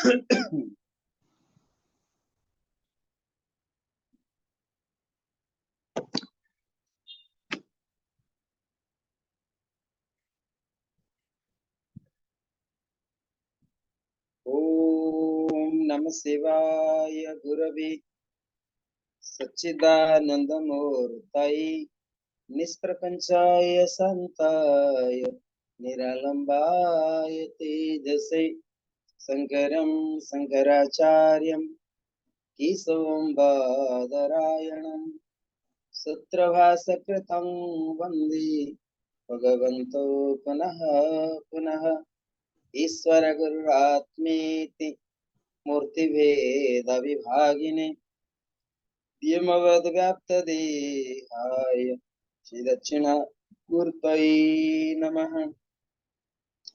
Om Namah Shivaya Gurave Satchidanandamurtaye Nisprapanchaya Santaya Niralambaya Tejase Sankaram Sankaracharyam Kesavam Badarayanam Sutrabhasakritam Vande Bhagavanto Punaha Punaha Ishvara Gururatmeti Murtibheda Vibhagine Dyamavadvyaptadehaya Shri Dachina Murtaye Namaha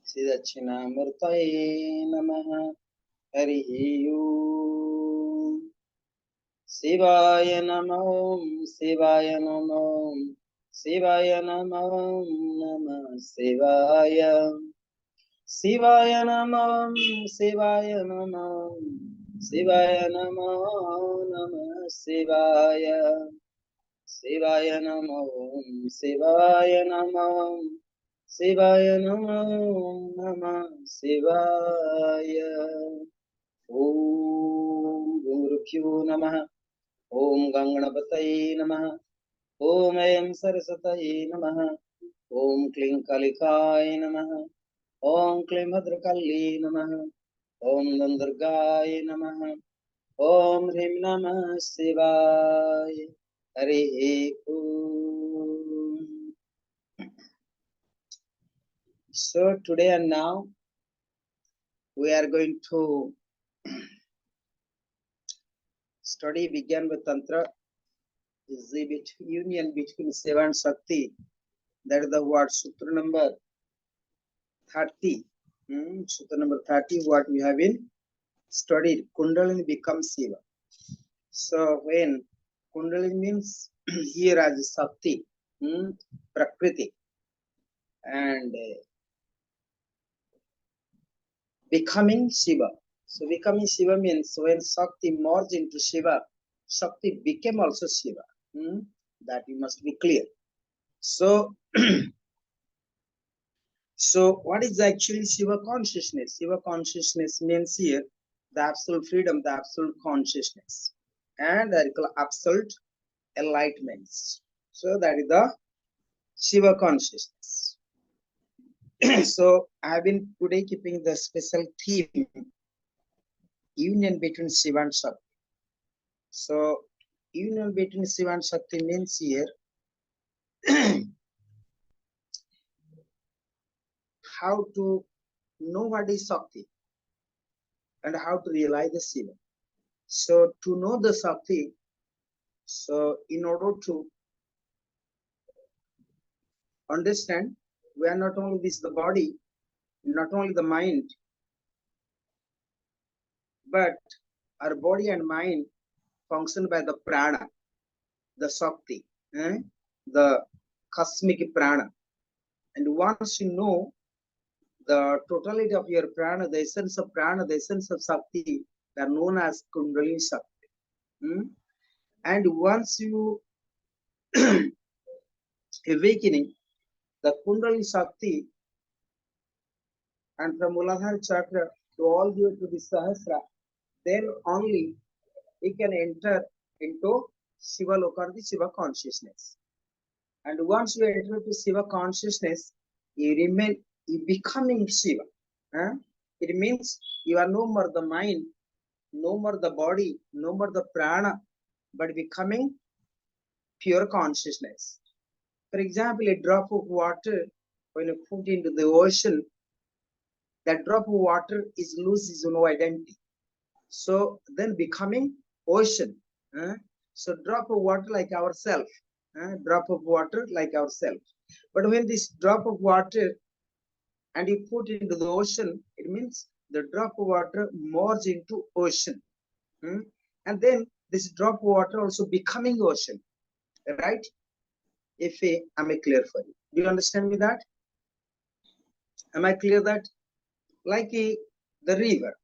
Shri Dachina Murtaye Namaha Harihi Om Shivaya Namah Shivaya Namah Shivaya Namah Namah Shivaya Shivaya Namah Shivaya Namah Shivaya Namah Namah Shivaya Shivaya Namah Shivaya Namah Shivaya Namah Namah Shivaya Om Gurubhyo Namah Om Ganganapataye Namah Om Ayam Saraswataye Namah Om Klim Kalikaye Namah Om Klim Bhadrakalli Namah Om Nandurgaye Namah Om Hrim Namah Shivaya Hare Om. So today and now we are going to study began with Tantra, is the union between Shiva and Shakti. That is the word Sutra number 30. Sutra number 30, what we have been studied. Kundalini becomes Shiva. So when Kundalini means here as Shakti, Prakriti, and becoming Shiva. So becoming Shiva means when Shakti merged into Shiva, Shakti became also Shiva. That you must be clear. So, so what is actually Shiva consciousness? Shiva consciousness means here the absolute freedom, the absolute consciousness, and the absolute enlightenment. So that is the Shiva consciousness. So I have been today keeping the special theme, union between Shiva and Shakti. So union between Shiva and Shakti means here how to know what is Shakti and how to realize the Shiva. So to know the Shakti, so in order to understand, we are not only this the body, not only the mind, but our body and mind function by the prana, the Shakti, the cosmic prana. And once you know the totality of your prana, the essence of prana, the essence of Shakti, they are known as Kundalini Shakti. And once you awakening the Kundalini Shakti, and from Muladhara chakra to all the way to the Sahasra, then only you can enter into Shiva Loka, the Shiva consciousness. And once you enter into Shiva consciousness, you remain, you becoming Shiva. It means you are no more the mind, no more the body, no more the prana, but becoming pure consciousness. For example, a drop of water, when you put into the ocean, that drop of water is loses no identity. So then becoming ocean. So drop of water like ourselves. Drop of water like ourselves. But when this drop of water and you put into the ocean, it means the drop of water merge into ocean. And then this drop of water also becoming ocean. Right? If am I clear for you? Do you understand me that? Am I clear that? Like the river.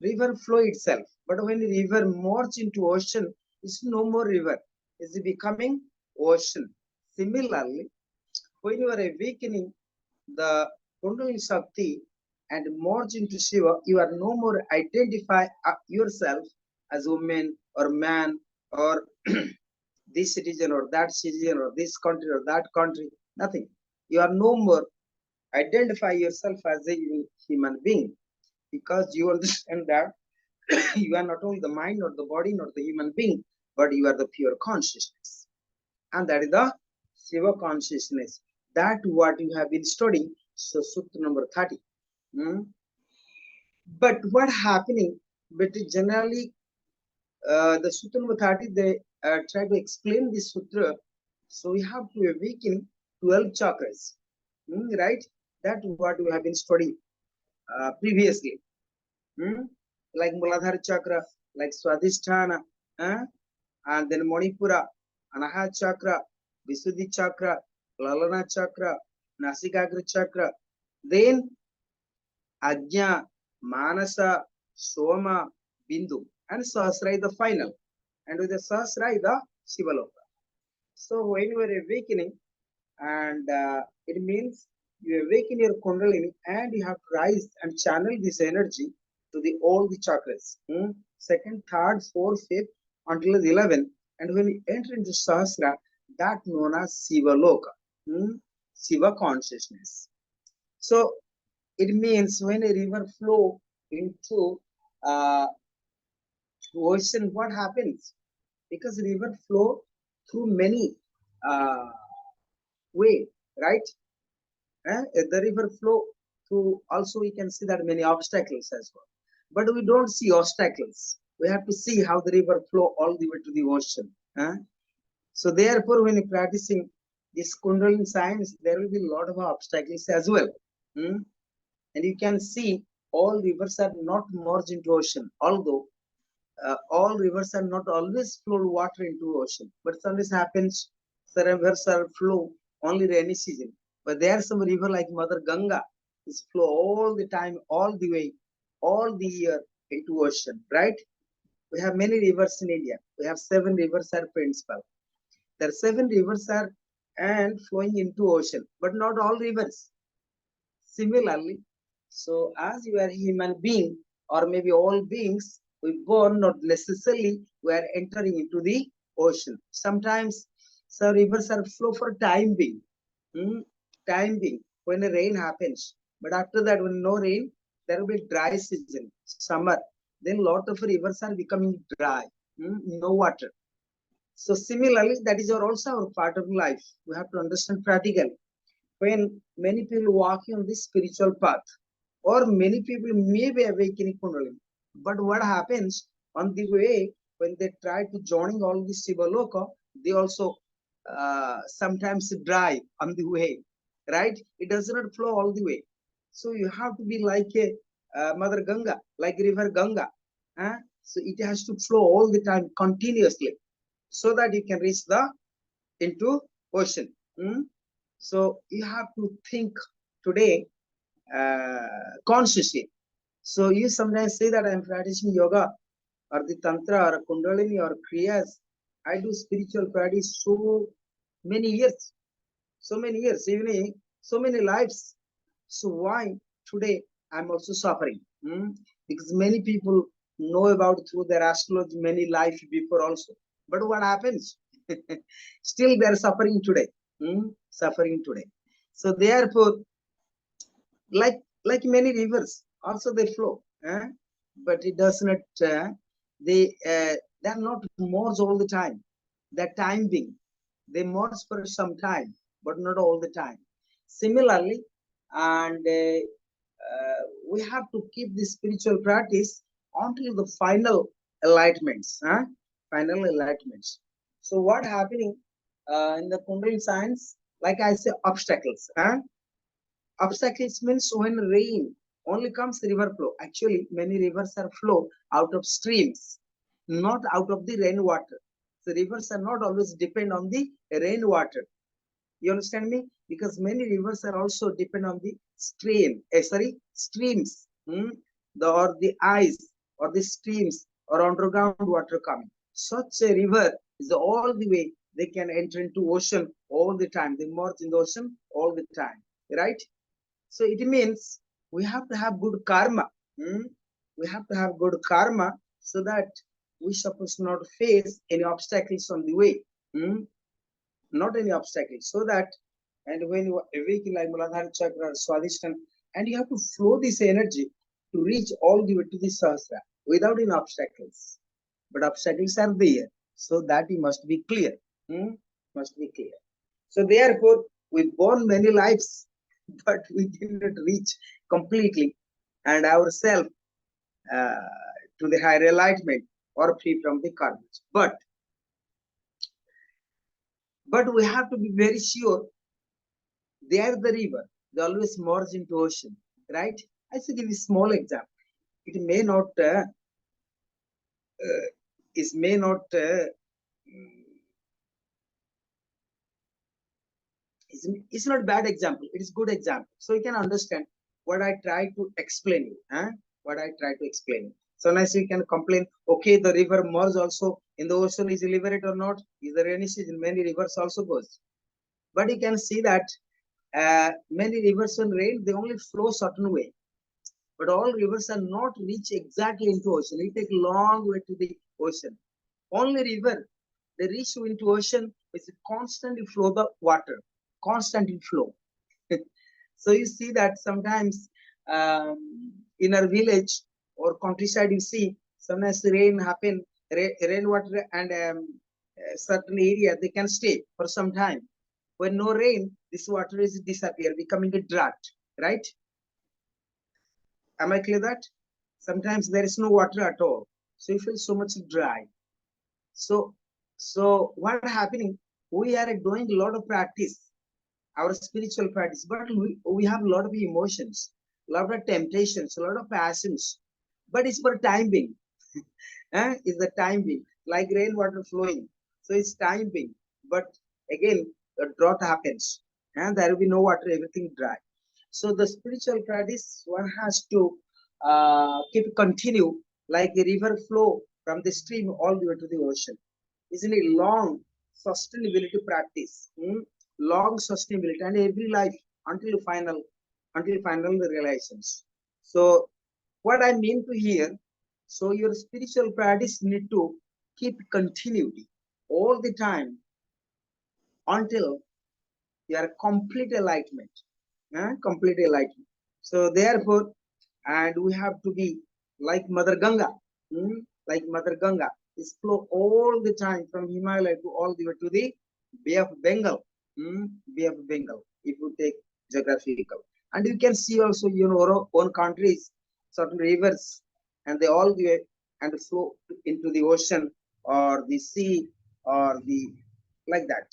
river flow itself. But when the river merges into ocean, it's no more river. It's becoming ocean. Similarly, when you are awakening the Kundalini Shakti and merge into Shiva, you are no more identify yourself as woman or man or this citizen or that citizen or this country or that country. Nothing. You are no more identify yourself as a human being because you understand that you are not only the mind or the body nor the human being, but you are the pure consciousness. And that is the Shiva consciousness. That what you have been studying. So Sutra number 30. Hmm? But what happening? But generally, the Sutra number 30, they try to explain this Sutra. So we have to awaken 12 chakras. Right? That what we have been studying previously. Like Muladhara chakra, like Swadhisthana, and then Manipura, Anahat chakra, Visuddhi chakra, Lalana chakra, Nasikagra chakra, then Ajna, Manasa, Soma, Bindu, and Sahasraya the final. And with the Sahasraya the Shivaloka. So when you are awakening, and it means you awaken your Kundalini and you have to rise and channel this energy to the all the chakras. Second, third, fourth, fifth, until the 11. And when you enter into Sahasra, that known as Shiva Loka, Shiva consciousness. So it means when a river flow into ocean, what happens? Because river flow through many way, right? The river flow through also we can see that many obstacles as well. But we don't see obstacles. We have to see how the river flow all the way to the ocean. So therefore, when you're practicing this Kundalini science, there will be a lot of obstacles as well. And you can see all rivers are not merged into ocean, although all rivers are not always flow water into ocean. But sometimes happens, the rivers are flow only rainy season. But there are some river like Mother Ganga is flow all the time, all the way, all the year into ocean, right? We have many rivers in India. We have 7 rivers are principal. There are 7 rivers are and flowing into ocean, but not all rivers. Similarly, so as you are a human being or maybe all beings, we born not necessarily we are entering into the ocean. Sometimes some rivers are flow for time being. Time being when a rain happens. But after that, when no rain, there will be dry season, summer. Then lot of rivers are becoming dry, no water. So similarly, that is also our part of life. We have to understand practically. When many people walking on this spiritual path, or many people may be awakening Kundalini, but what happens on the way when they try to joining all this Shiva Loka, they also sometimes dry on the way, right? It does not flow all the way. So you have to be like a Mother Ganga, like River Ganga. So it has to flow all the time continuously so that you can reach the into ocean. So you have to think today consciously. So you sometimes say that I'm practicing yoga or the Tantra or Kundalini or Kriyas. I do spiritual practice so many years, even so many lives. So why today I'm also suffering? Because many people know about through their astrology many life before also. But what happens? Still they are suffering today. Suffering today. So therefore, like many rivers, also they flow, but it does not. They are not merged all the time. That time being, they merge for some time, but not all the time. Similarly, and we have to keep this spiritual practice until the final enlightenments. Final enlightenments. So what happening in the Kundalini science? Like I say, obstacles. Obstacles means when rain only comes river flow. Actually, many rivers are flow out of streams, not out of the rainwater. So rivers are not always depend on the rainwater. You understand me? Because many rivers are also depend on the streams, or the ice, or the streams or underground water coming. Such a river is all the way they can enter into ocean all the time. They merge in the ocean all the time, right? So it means we have to have good karma. Hmm? We have to have good karma so that we suppose not face any obstacles on the way. Hmm? Not any obstacles. So that, and when you awaken like Muladhara Chakra, Swadhisthana, and you have to flow this energy to reach all the way to the Sahasra without any obstacles. But obstacles are there. So that we must be clear. Hmm? Must be clear. So therefore, we born many lives, but we did not reach completely and ourselves uh, to the higher enlightenment or free from the karma. But we have to be very sure they are the river. They always merge into ocean, right? I should give a small example. It may not, it may not, it's not bad example. It is good example. So you can understand what I try to explain you. Huh? What I try to explain. Sometimes you can complain, okay, the river merge also in the ocean is liberated or not. Is there any season? Many rivers also goes. But you can see that many rivers when rain, they only flow certain way. But all rivers are not reach exactly into ocean. It take long way to the ocean. Only river, they reach into ocean with constantly flow the water, constantly flow. So you see that sometimes in our village or countryside, you see sometimes rain happen, rainwater and certain area they can stay for some time. When no rain, this water is disappear, becoming a drought, right? Am I clear that? Sometimes there is no water at all, so you feel so much dry. So, so what happening? We are doing a lot of practice, our spiritual practice, but we have a lot of emotions, a lot of temptations, a lot of passions, but it's for time being. It's the time being, like rainwater flowing. So it's time being, but again, the drought happens, and there will be no water, everything dry. So the spiritual practice one has to keep continue like a river flow from the stream all the way to the ocean. Isn't it long sustainability practice? Long sustainability and every life until final realizations. So what I mean to hear, so your spiritual practice need to keep continuity all the time until you are complete enlightenment. Complete enlightenment. So therefore, and we have to be like Mother Ganga, like Mother Ganga, is flow all the time from Himalaya to all the way to the Bay of Bengal, Bay of Bengal. If you take geographical, and you can see also our own countries, certain rivers, and they all the way and flow into the ocean or the sea or the like that.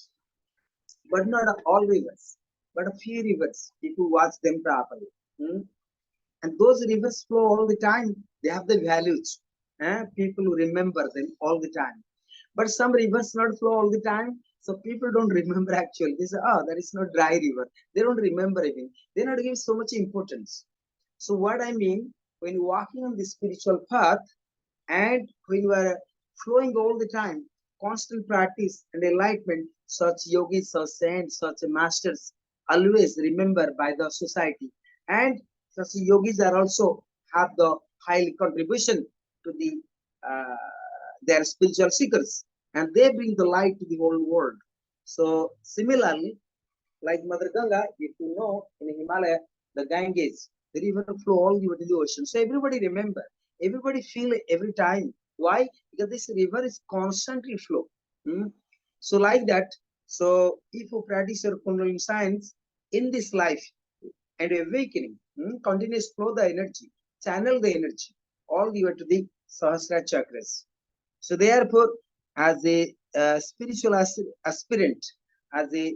But not all rivers, but a few rivers if you watch them properly. And those rivers flow all the time. They have the values. People remember them all the time. But some rivers not flow all the time. So people don't remember actually. They say, oh, that is not dry river. They don't remember even. They not give so much importance. So what I mean, when you're walking on the spiritual path and when you are flowing all the time, constant practice and enlightenment, such yogis, such saints, such masters, always remember by the society. And such yogis are also have the highly contribution to the their spiritual seekers, and they bring the light to the whole world. So similarly, like Mother Ganga, if you know, in Himalaya, the Ganges, the river flow all the way to the ocean. So everybody remember, everybody feel it every time. Why? Because this river is constantly flow. So like that, so if you practice your Kundalini science in this life and awakening, continuous flow the energy, channel the energy all the way to the Sahasra chakras. So therefore, as a spiritual aspirant, as a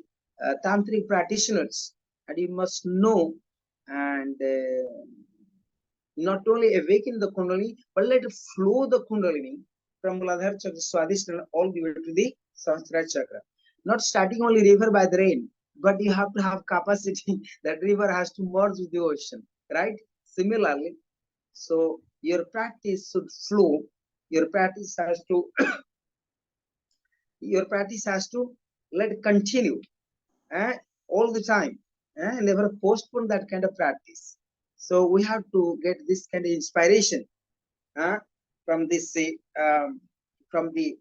tantric practitioners, and you must know and not only awaken the kundalini, but let it flow the kundalini from Muladhara chakra, Swadhisthana, all the way to the Sahasrara chakra. Not starting only river by the rain, but you have to have capacity that river has to merge with the ocean, right? Similarly, so Your practice should flow. Your practice has to your practice has to let it continue all the time. Never postpone that kind of practice. So we have to get this kind of inspiration uh, from this from the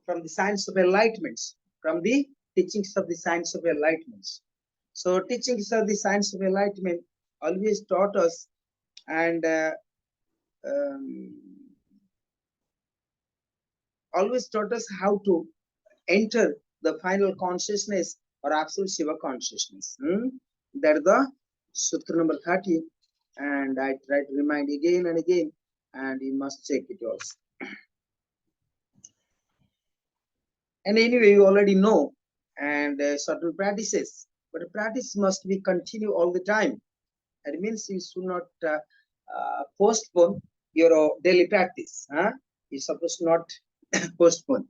from the science of enlightenment, from the teachings of the science of enlightenment. So teachings of the science of enlightenment always taught us and um, always taught us how to enter the final consciousness or absolute Shiva consciousness. That is the Sutra number 30, and I try to remind again and again, and you must check it also. And anyway, you already know, and certain practices, but the practice must be continue all the time. That means you should not postpone your daily practice. You're supposed to not postpone.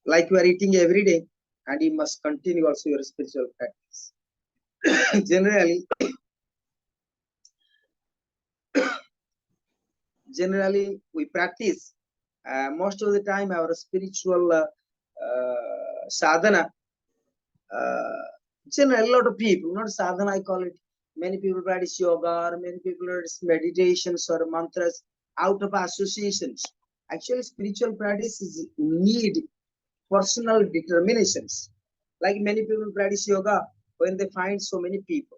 Like you are eating every day, and you must continue also your spiritual practice. Generally, we practice most of the time our spiritual sadhana. Generally, a lot of people, not sadhana, I call it. Many people practice yoga, or many people practice meditations or mantras out of associations. Actually, spiritual practice is need personal determinations. Like many people practice yoga when they find so many people,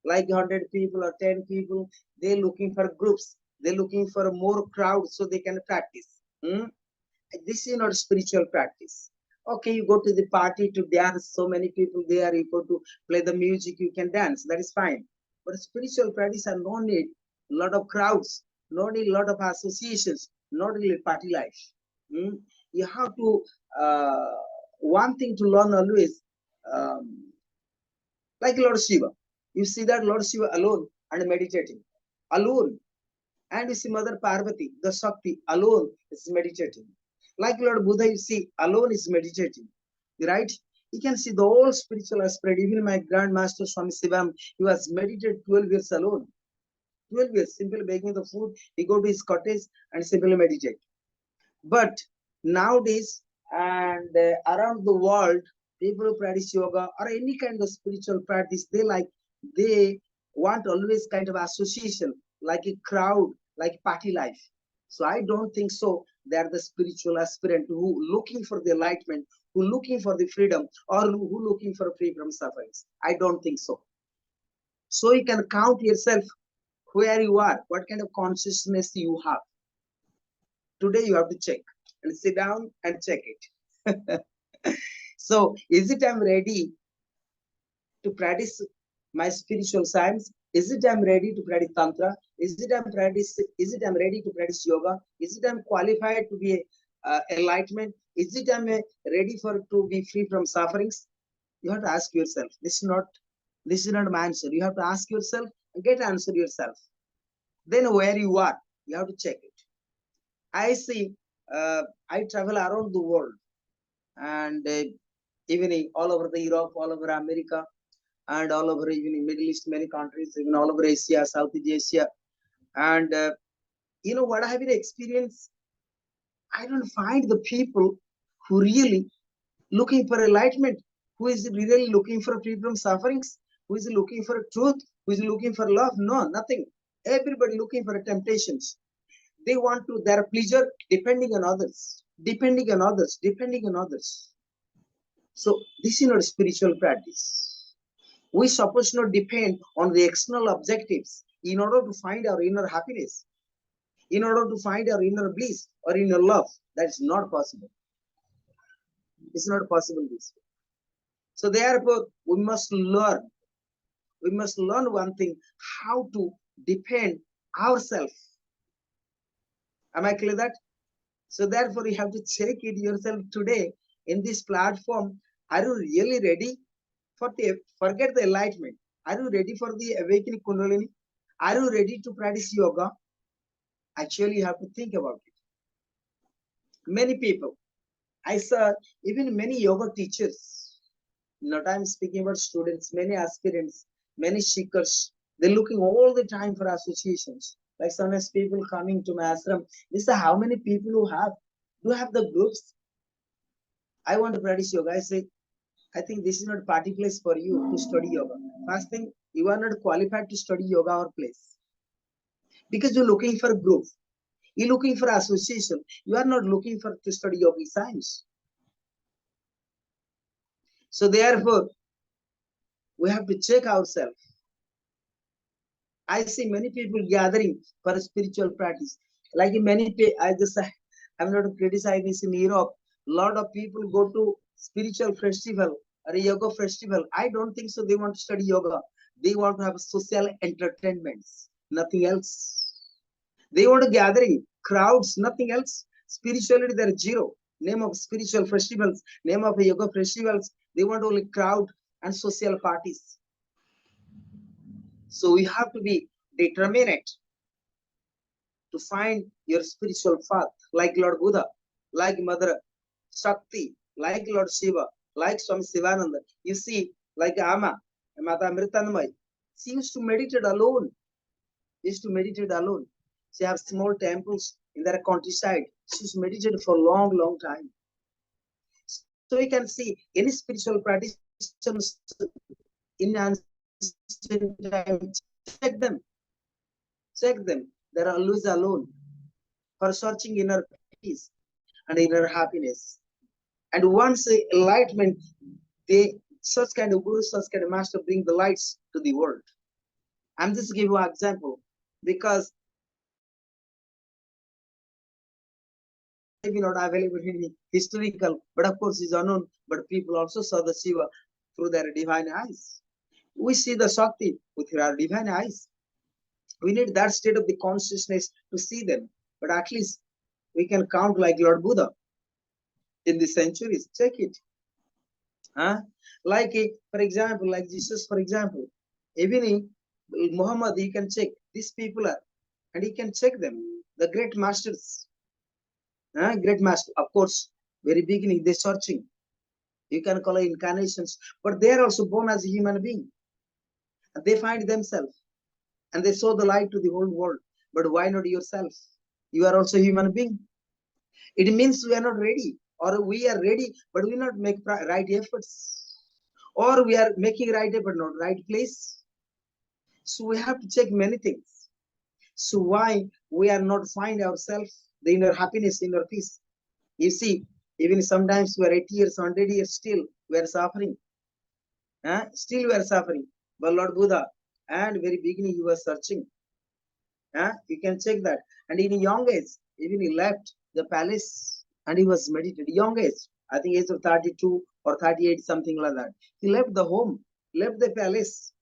like 100 people or 10 people, they're looking for groups, they're looking for more crowd so they can practice. This is not spiritual practice. Okay, you go to the party to dance, so many people there, you go to play the music, you can dance, that is fine. But spiritual practice are no need a lot of crowds, no need a lot of associations, not really party life. You have to, one thing to learn always, um, like Lord Shiva. You see that Lord Shiva alone and meditating, alone. And you see Mother Parvati, the Shakti, alone is meditating. Like Lord Buddha, you see, alone is meditating, right? You can see the whole spiritual aspect. Even my Grandmaster Swami Sivam, he was meditated 12 years alone. 12 years, simply making the food. He go to his cottage and simply meditate. But nowadays, and around the world, people who practice yoga or any kind of spiritual practice, they want always kind of association, like a crowd, like party life. So I don't think so. They are the spiritual aspirant who looking for the enlightenment, who looking for the freedom, or who looking for free from sufferings. I don't think so. So you can count yourself where you are, what kind of consciousness you have. Today you have to check and sit down and check it. So is it I'm ready to practice my spiritual science? Is it I'm ready to practice tantra? Is it I'm ready to practice yoga? Is it I'm qualified to be enlightenment? Is it I'm ready for to be free from sufferings? You have to ask yourself. This is not my answer. You have to ask yourself and get answer yourself. Then where you are, you have to check it. I see, I travel around the world, and even all over the Europe, all over America, and all over even in Middle East, many countries, even all over Asia, Southeast Asia. And you know what I have been experienced? I don't find the people who really looking for enlightenment, who is really looking for free from sufferings, who is looking for truth, who is looking for love. No, nothing. Everybody looking for temptations. They want to their pleasure depending on others, depending on others, depending on others. So this is not spiritual practice. We supposed not depend on the external objectives in order to find our inner happiness, in order to find our inner bliss or inner love. That's not possible. It's not possible this way. So therefore, we must learn. We must learn one thing: how to depend ourselves. Am I clear that? So therefore, you have to check it yourself today in this platform. Are you really ready for the forget the enlightenment? Are you ready for the awakening kundalini? Are you ready to practice yoga? Actually, you have to think about it. Many people, I saw even many yoga teachers. Not I'm speaking about students, many aspirants, many seekers. They're looking all the time for associations. Like sometimes people coming to my ashram, they say, how many people you have? Do you have the groups? I want to practice yoga. I say, I think this is not party place for you to study yoga. First thing, you are not qualified to study yoga or place. Because you're looking for group. You're looking for association. You are not looking for to study yogic science. So therefore, we have to check ourselves. I see many people gathering for a spiritual practice. Like in many, I'm not criticizing this in Europe. A lot of people go to spiritual festival or a yoga festival. I don't think so. They want to study yoga. They want to have social entertainments, nothing else. They want a gathering, crowds, nothing else. Spirituality, they're zero. Name of spiritual festivals, name of yoga festivals. They want only crowd and social parties. So we have to be determined to find your spiritual path, like Lord Buddha, like Mother Shakti, like Lord Shiva, like Swami Sivananda. You see, like Ama, Mata Amritanmay, she used to meditate alone. Used to meditate alone. She has small temples in their countryside. She's meditated for a long, long time. So you can see any spiritual practitioners in ancient time, check them. Check them. They're always alone for searching inner peace and inner happiness. And once enlightenment, they such kind of guru, such kind of master bring the lights to the world. I'm just giving you an example because maybe not available in historical, but of course is unknown. But people also saw the Shiva through their divine eyes. We see the Shakti with our divine eyes. We need that state of the consciousness to see them. But at least we can count like Lord Buddha in the centuries. Check it. Huh? Like, for example, like Jesus, for example, even Muhammad, you can check. These people are, and you can check them. The great masters. Great master, of course, very beginning, they're searching. You can call it incarnations, but they are also born as a human being. And they find themselves and they show the light to the whole world. But why not yourself? You are also a human being. It means we are not ready, or we are ready, but we not make right efforts, or we are making right effort, not right place. So we have to check many things. So why we are not find ourselves the inner happiness, inner peace? You see, even sometimes we are 80 years, 100 years, still we are suffering. Still we are suffering. But Lord Buddha, and very beginning he was searching. You can check that. And in a young age, even he left the palace and he was meditating. Young age, I think age of 32 or 38, something like that. He left the home, left the palace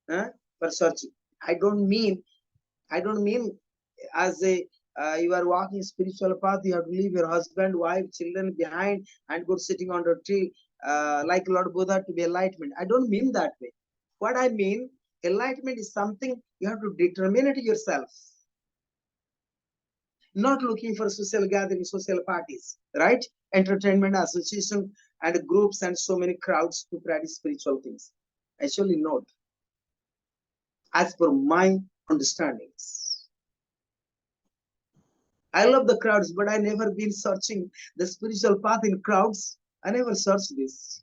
for searching. I don't mean as a you are walking spiritual path, you have to leave your husband, wife, children behind and go sitting under a tree like Lord Buddha to be enlightenment. I don't mean that way. What I mean, enlightenment is something you have to determine it yourself. Not looking for social gatherings, social parties, right? Entertainment association and groups and so many crowds to practice spiritual things. Actually not. As per my understandings. I love the crowds, but I never been searching the spiritual path in crowds. I never searched this.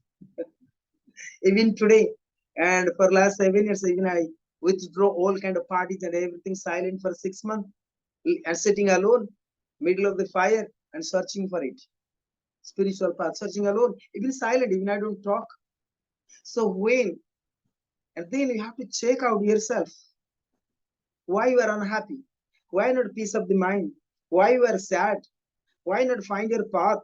Even today, and for last 7 years, even I withdraw all kind of parties and everything silent for 6 months and sitting alone, middle of the fire and searching for it. Spiritual path, searching alone, even silent, even I don't talk. So when, and then you have to check out yourself. Why you are unhappy? Why not peace of the mind? Why you are sad? Why not find your path?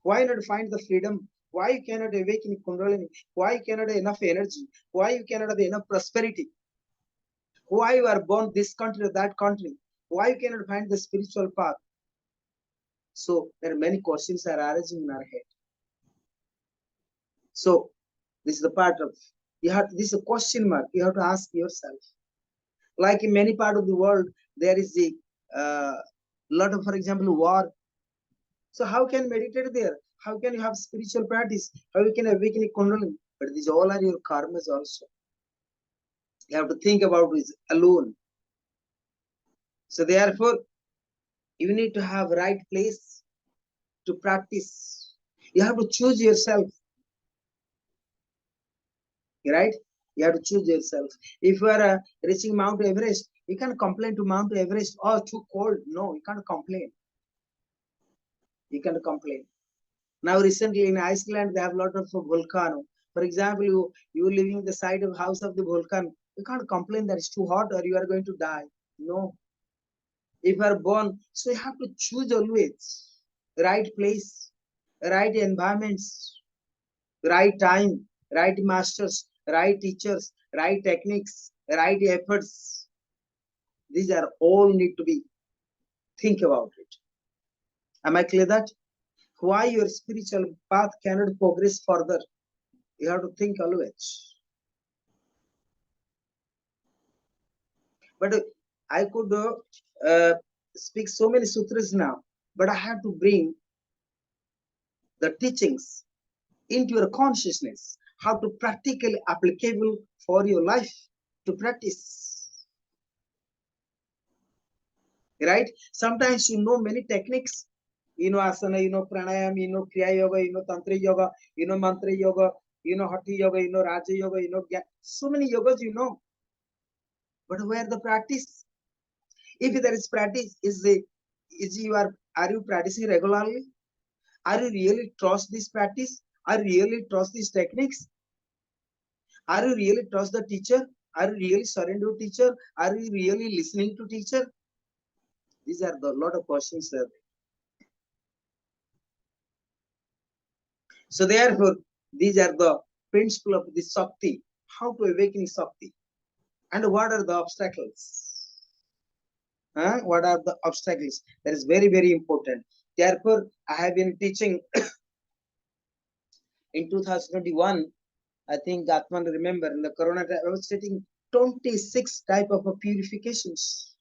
Why not find the freedom? Why you cannot awaken kundalini? Why you cannot have enough energy? Why you cannot have enough prosperity? Why you are born this country or that country? Why you cannot find the spiritual path? So there are many questions are arising in our head. So this is the part of you have this is a question mark. You have to ask yourself. Like in many parts of the world, there is a lot of, for example, war. So how can meditate there? How can you have spiritual practice? How you can awaken a kundalini? But these all are your karmas also. You have to think about this alone. So therefore, you need to have right place to practice. You have to choose yourself, right? You have to choose yourself. If you are reaching Mount Everest, you can't complain to Mount Everest, oh, too cold. No, you can't complain. You can't complain. Now, recently in Iceland, they have a lot of volcano. For example, you living the side of house of the volcano, you can't complain that it's too hot or you are going to die. No. If you are born, so you have to choose always right place, right environments, right time, right masters, right teachers, right techniques, right efforts. These are all need to be think about it. Am I clear that? Why your spiritual path cannot progress further? You have to think always. But I could speak so many sutras now, but I have to bring the teachings into your consciousness, how to practically applicable for your life to practice. Right? Sometimes you know many techniques, you know asana, you know pranayam, you know kriya yoga, you know tantra yoga, you know mantra yoga, you know hati yoga, you know raja yoga, you know so many yogas you know. But where the practice? If there is practice, is are you practicing regularly? Are you really trust this practice? Are you really trust these techniques? Are you really trust the teacher? Are you really surrender to teacher? Are you really listening to teacher? These are the lot of questions there. So therefore, these are the principle of the Sakti. How to awaken Sakti. And what are the obstacles? What are the obstacles? That is very, very important. Therefore, I have been teaching in 2021. I think Atman remember in the Corona time, I was teaching 26 type of purifications.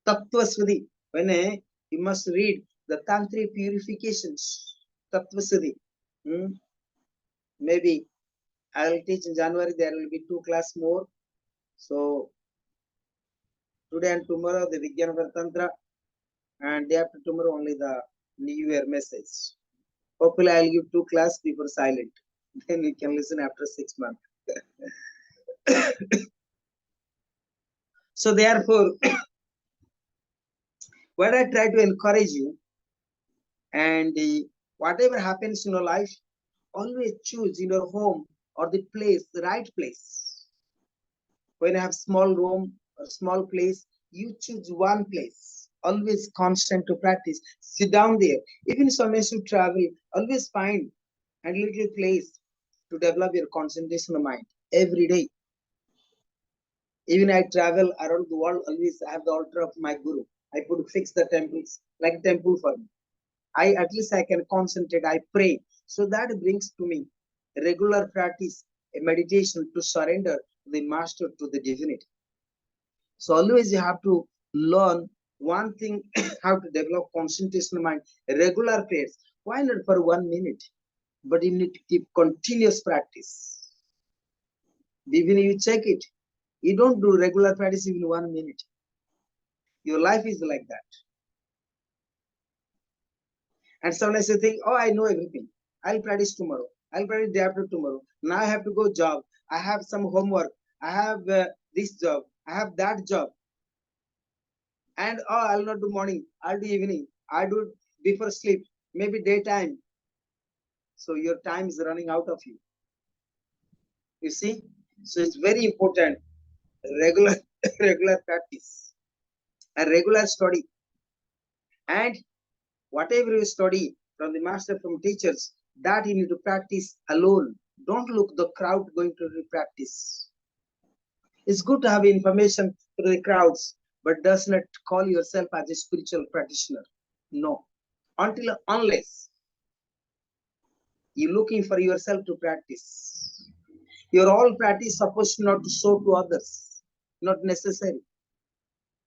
Tattva Sudhi. When you must read the Tantric purifications. Tattva Sudhi. Maybe I will teach in January. There will be 2 class more. So today and tomorrow the Vijnana Tantra, and day after tomorrow only the New Year message. Hopefully, I will give 2 class before silent. Then we can listen after 6 months. So therefore, what I try to encourage you, and whatever happens in your life, always choose in your home or the place, the right place. When you have small room or small place, you choose one place. Always constant to practice. Sit down there. Even sometimes you travel, always find a little place to develop your concentration of mind every day. Even I travel around the world, always have the altar of my guru. I could fix the temples like temple for me. I at least I can concentrate. I pray. So that brings to me regular practice, a meditation to surrender the master to the divinity. So always you have to learn one thing, how to develop concentration of mind, regular prayers. Why not for 1 minute? But you need to keep continuous practice. Even you check it, you don't do regular practice even 1 minute. Your life is like that. And sometimes you think, oh, I know everything. I'll practice tomorrow. I'll practice day after tomorrow. Now I have to go job. I have some homework. I have this job. I have that job. And oh, I'll not do morning. I'll do evening. I'll do before sleep. Maybe daytime. So your time is running out of you. You see? So it's very important. Regular, regular practice. A regular study. And whatever you study from the master, from teachers, that you need to practice alone. Don't look the crowd going to practice. It's good to have information through the crowds, but does not call yourself as a spiritual practitioner. No. Unless you're looking for yourself to practice. Your all practice supposed not to show to others. Not necessary.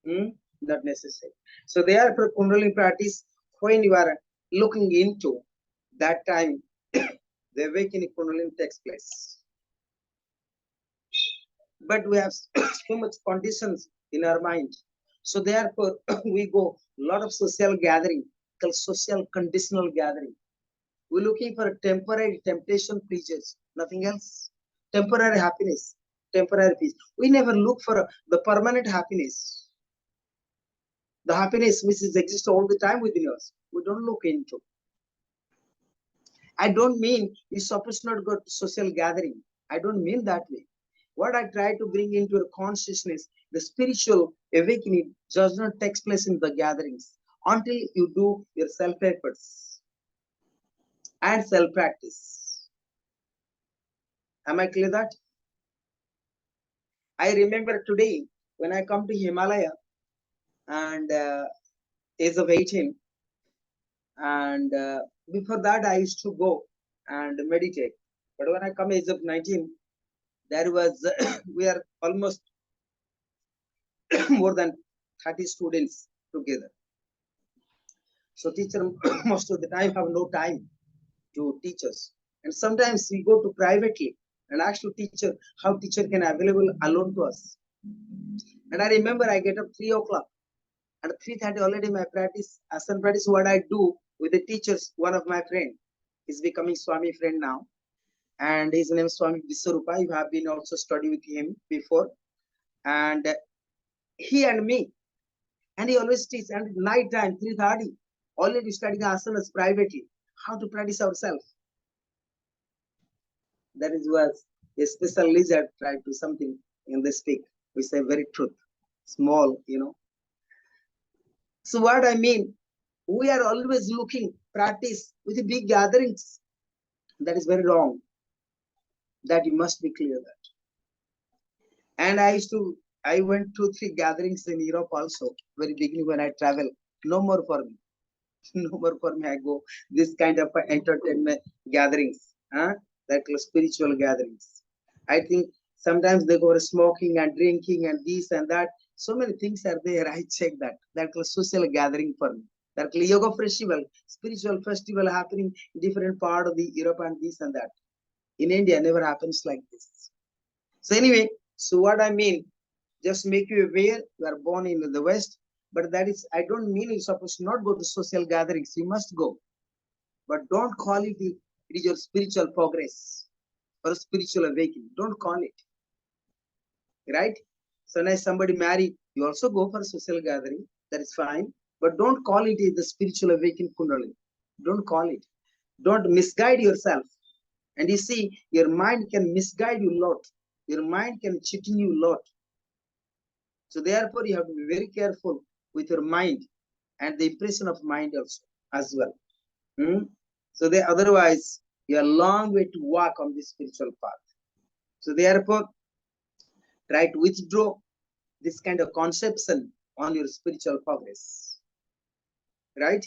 Not necessary. So therefore, Kundalini practice, when you are looking into that time, the awakening Kundalini takes place. But we have so much conditions in our mind. So therefore, we go a lot of social gathering, called social conditional gathering. We're looking for a temporary temptation pleasures, nothing else. Temporary happiness, temporary peace. We never look for the permanent happiness, the happiness which is exists all the time within us. We don't look into. I don't mean you're supposed to not go to social gathering. I don't mean that way. What I try to bring into your consciousness, the spiritual awakening does not take place in the gatherings until you do your self efforts and self practice. Am I clear that? I remember today when I come to Himalaya and age of 18, and before that I used to go and meditate. But when I come age of 19, there was we are almost more than 30 students together. So teacher most of the time have no time to teach us. And sometimes we go to privately and ask to teacher how teacher can available alone to us. And I remember I get up 3 o'clock and 3:30 already my practice, ashram practice, what I do with the teachers, one of my friend is becoming Swami friend now. And his name is Swami Viswarupa. You have been also study with him before. And he and me, and he always teach, and night time 3:30 already studying asanas privately, how to practice ourselves. That is was a special lizard tried to something in this speak. We say very truth, small, So what I mean, we are always looking practice with the big gatherings. That is very wrong. That you must be clear that. And I went 2-3 gatherings in Europe also, very beginning when I travel. No more for me. No more for me. I go this kind of entertainment gatherings, like spiritual gatherings. I think sometimes they go for smoking and drinking and this and that. So many things are there. I check that. That's a social gathering for me. That's a yoga festival, spiritual festival happening in different part of the Europe and this and that. In India, never happens like this. So anyway, so what I mean, just make you aware, you are born in the West, but that is, I don't mean you're supposed to not go to social gatherings. You must go. But don't call it, it is your spiritual progress or spiritual awakening. Don't call it. Right? So now somebody married, you also go for a social gathering. That is fine. But don't call it the spiritual awakening kundalini. Don't call it. Don't misguide yourself. And you see, your mind can misguide you a lot. Your mind can cheat you a lot. So therefore, you have to be very careful with your mind and the impression of mind also as well. So otherwise, you have a long way to walk on this spiritual path. So therefore, try to withdraw this kind of conception on your spiritual progress. Right?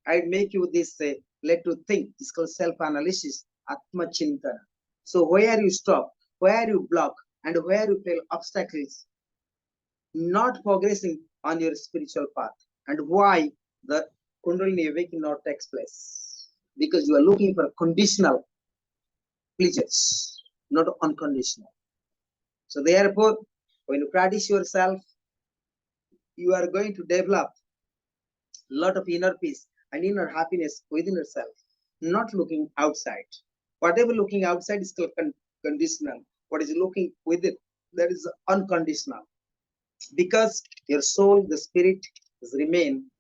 I'd make you this, let to think. It's called self-analysis, Atma Chintana. So where you stop, where you block, and where you feel obstacles, not progressing on your spiritual path, and why the Kundalini awakening not takes place. Because you are looking for conditional pleasures, not unconditional. So therefore, when you practice yourself, you are going to develop a lot of inner peace and inner happiness within yourself, not looking outside. Whatever looking outside is still conditional. What is looking within, that is unconditional. Because your soul, the spirit, remain